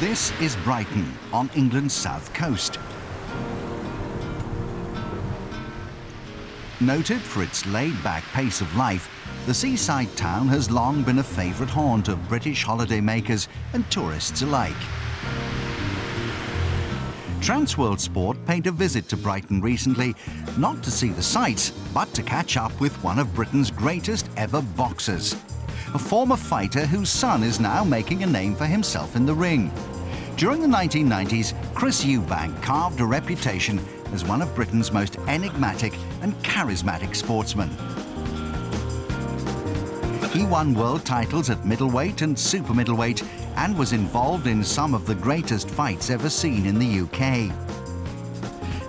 This is Brighton, on England's south coast. Noted for its laid-back pace of life, the seaside town has long been a favourite haunt of British holidaymakers and tourists alike. Transworld Sport paid a visit to Brighton recently, not to see the sights, but to catch up with one of Britain's greatest ever boxers. A former fighter whose son is now making a name for himself in the ring. During the 1990s, Chris Eubank carved a reputation as one of Britain's most enigmatic and charismatic sportsmen. He won world titles at middleweight and super middleweight and was involved in some of the greatest fights ever seen in the UK.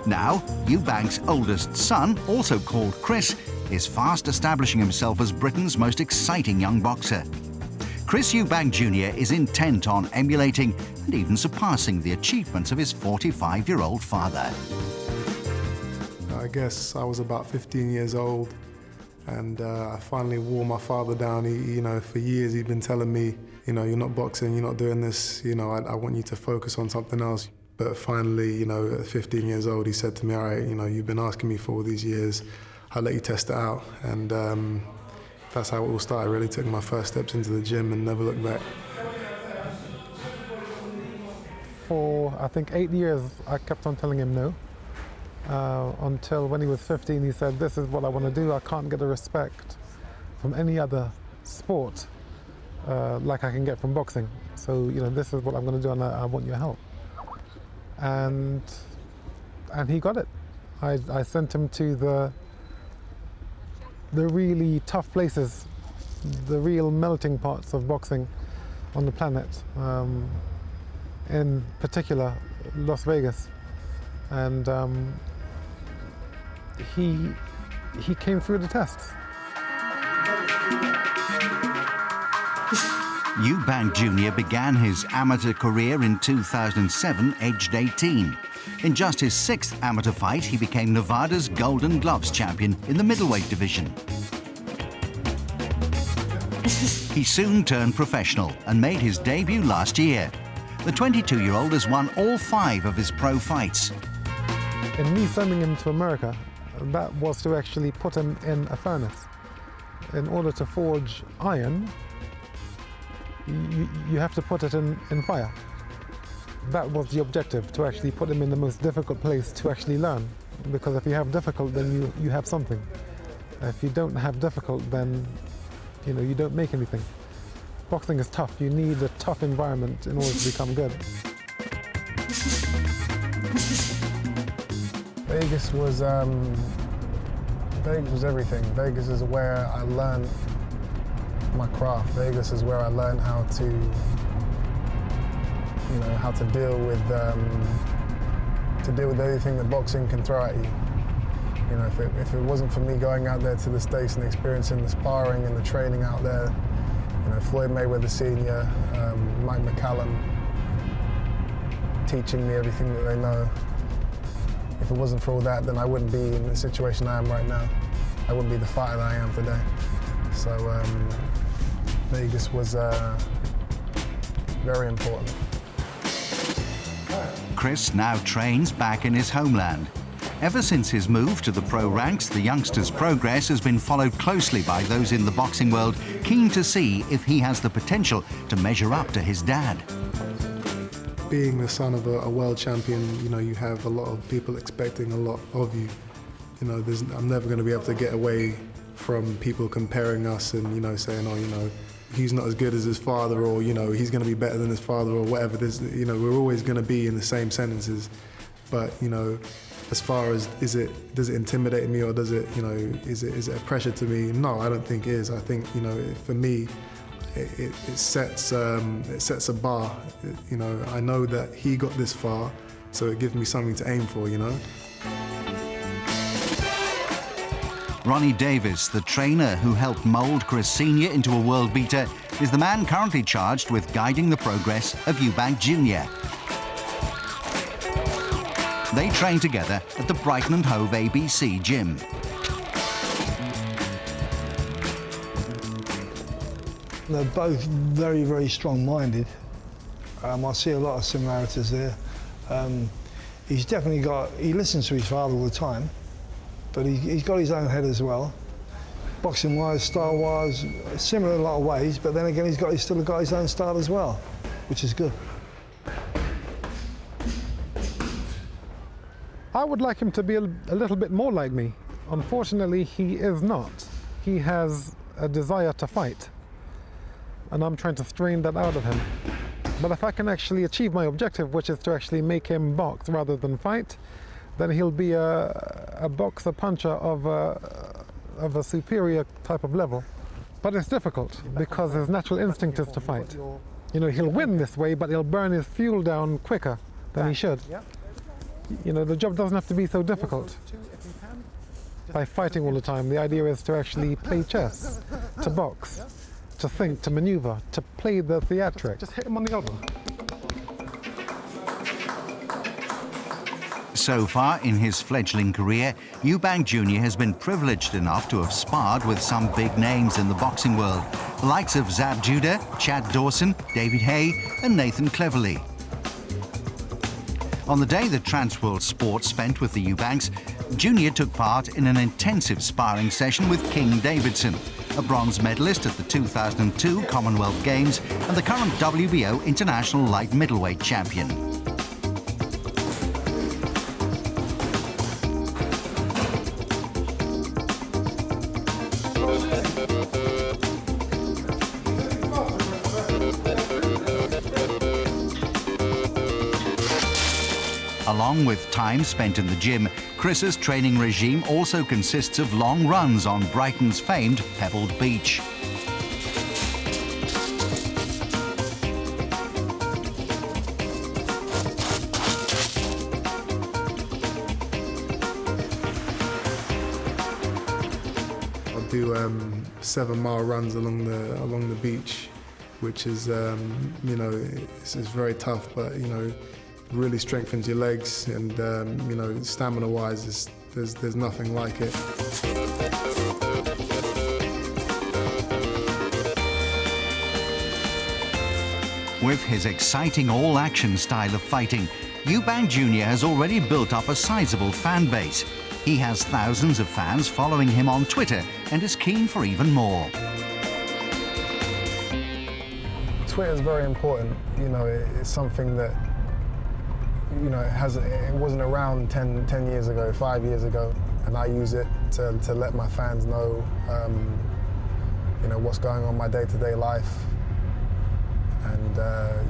Now, Eubank's oldest son, also called Chris, is fast establishing himself as Britain's most exciting young boxer. Chris Eubank Jr. is intent on emulating and even surpassing the achievements of his 45-year-old father. I guess I was about 15 years old, and I finally wore my father down. For years he'd been telling me, you're not boxing, you're not doing this, I want you to focus on something else. But finally, at 15 years old, he said to me, all right, you've been asking me for all these years, I'll let you test it out. And that's how it all started, really. Took my first steps into the gym and never looked back. For, I think, 8 years, I kept on telling him no. Until when he was 15, he said, this is what I want to do. I can't get the respect from any other sport like I can get from boxing. So, this is what I'm going to do, and I want your help. And he got it. I sent him to the really tough places, the real melting pots of boxing on the planet, in particular Las Vegas. And he came through the tests. Eubank Jr. began his amateur career in 2007, aged 18. In just his 6th amateur fight, he became Nevada's Golden Gloves champion in the middleweight division. He soon turned professional and made his debut last year. The 22-year-old has won all 5 of his pro fights. In me sending him to America, that was to actually put him in a furnace. In order to forge iron, you have to put it in fire. That was the objective, to actually put him in the most difficult place to actually learn. Because if you have difficult, then you have something. If you don't have difficult, then you don't make anything. Boxing is tough. You need a tough environment in order to become good. Vegas was everything. Vegas is where I learned my craft. Vegas is where I learned how to deal with everything that boxing can throw at you. If it wasn't for me going out there to the States and experiencing the sparring and the training out there, Floyd Mayweather Sr., Mike McCallum, teaching me everything that they know. If it wasn't for all that, then I wouldn't be in the situation I am right now. I wouldn't be the fighter that I am today. So Vegas was very important. Chris now trains back in his homeland. Ever since his move to the pro ranks, the youngster's progress has been followed closely by those in the boxing world, keen to see if he has the potential to measure up to his dad. Being the son of a world champion, you have a lot of people expecting a lot of you. I'm never going to be able to get away from people comparing us and, saying, oh, he's not as good as his father, or, he's going to be better than his father, or whatever. We're always going to be in the same sentences. But, as far as does it intimidate me, or does it, is it a pressure to me? No, I don't think it is. I think, for me, it sets a bar. I know that he got this far, so it gives me something to aim for, Ronnie Davis, the trainer who helped mould Chris Sr. into a world beater, is the man currently charged with guiding the progress of Eubank Jr. They train together at the Brighton and Hove ABC gym. They're both very, very strong-minded. I see a lot of similarities there. He's definitely he listens to his father all the time, but he's got his own head as well. Boxing-wise, style-wise, similar in a lot of ways, but then again, he's still got his own style as well, which is good. I would like him to be a little bit more like me. Unfortunately, he is not. He has a desire to fight, and I'm trying to strain that out of him. But if I can actually achieve my objective, which is to actually make him box rather than fight, then he'll be a boxer puncher of a superior type of level. But it's difficult because his natural instinct is to fight. You know, he'll win this way, but he'll burn his fuel down quicker than he should. You know, the job doesn't have to be so difficult. By fighting all the time, the idea is to actually play chess, to box, to think, to maneuver, to play the theatrics. Just hit him on the elbow. So far in his fledgling career, Eubank Jr. has been privileged enough to have sparred with some big names in the boxing world, the likes of Zab Judah, Chad Dawson, David Haye and Nathan Cleverly. On the day that Transworld Sports spent with the Eubanks, Junior took part in an intensive sparring session with King Davidson, a bronze medalist at the 2002 Commonwealth Games and the current WBO International Light Middleweight Champion. Along with time spent in the gym, Chris's training regime also consists of long runs on Brighton's famed Pebbled Beach. I'll do 7-mile runs along the beach, which is you know, it's very tough, but you know, really strengthens your legs, and you know, stamina-wise, there's nothing like it. With his exciting all-action style of fighting, Eubank Jr. has already built up a sizable fan base. He has thousands of fans following him on Twitter and is keen for even more. Twitter is very important. You know, it's something that, you know, it wasn't around 10 years ago, 5 years ago, and I use it to let my fans know, you know, what's going on in my day-to-day life, and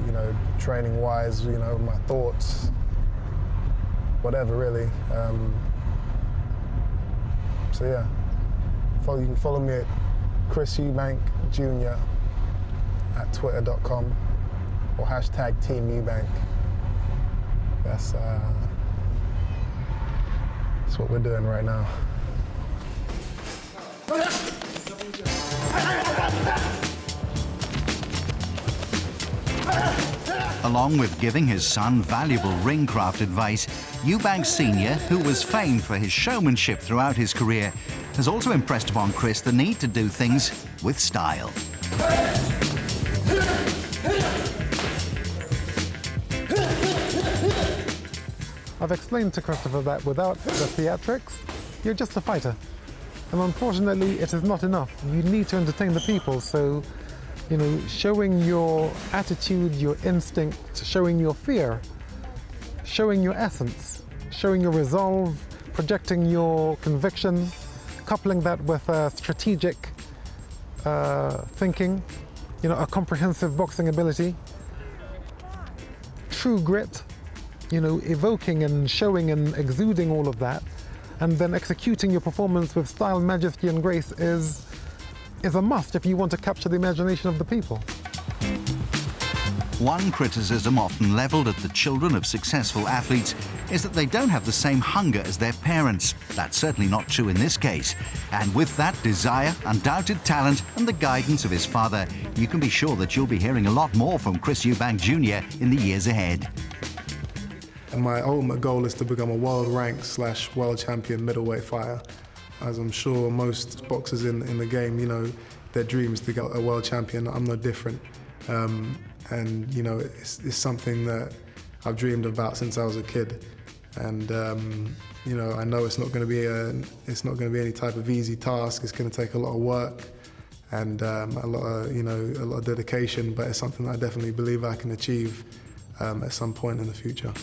you know, training-wise, you know, my thoughts, whatever really. So yeah, you can follow me at Chris Eubank Jr. at twitter.com or hashtag Team Eubank. That's what we're doing right now. Along with giving his son valuable ringcraft advice, Eubank Sr., who was famed for his showmanship throughout his career, has also impressed upon Chris the need to do things with style. I've explained to Christopher that without the theatrics, you're just a fighter. And unfortunately, it is not enough. You need to entertain the people, so, you know, showing your attitude, your instinct, showing your fear, showing your essence, showing your resolve, projecting your conviction, coupling that with strategic thinking, you know, a comprehensive boxing ability, true grit, you know, evoking and showing and exuding all of that, and then executing your performance with style, majesty and grace is a must if you want to capture the imagination of the people. One criticism often levelled at the children of successful athletes is that they don't have the same hunger as their parents. That's certainly not true in this case. And with that desire, undoubted talent and the guidance of his father, you can be sure that you'll be hearing a lot more from Chris Eubank Jr. in the years ahead. And my ultimate goal is to become a world rank / world champion middleweight fighter. As I'm sure most boxers in the game, you know, their dream is to get a world champion. I'm no different. And you know, it's something that I've dreamed about since I was a kid. And you know, I know it's not going to be any type of easy task. It's going to take a lot of work and a lot of dedication. But it's something that I definitely believe I can achieve at some point in the future.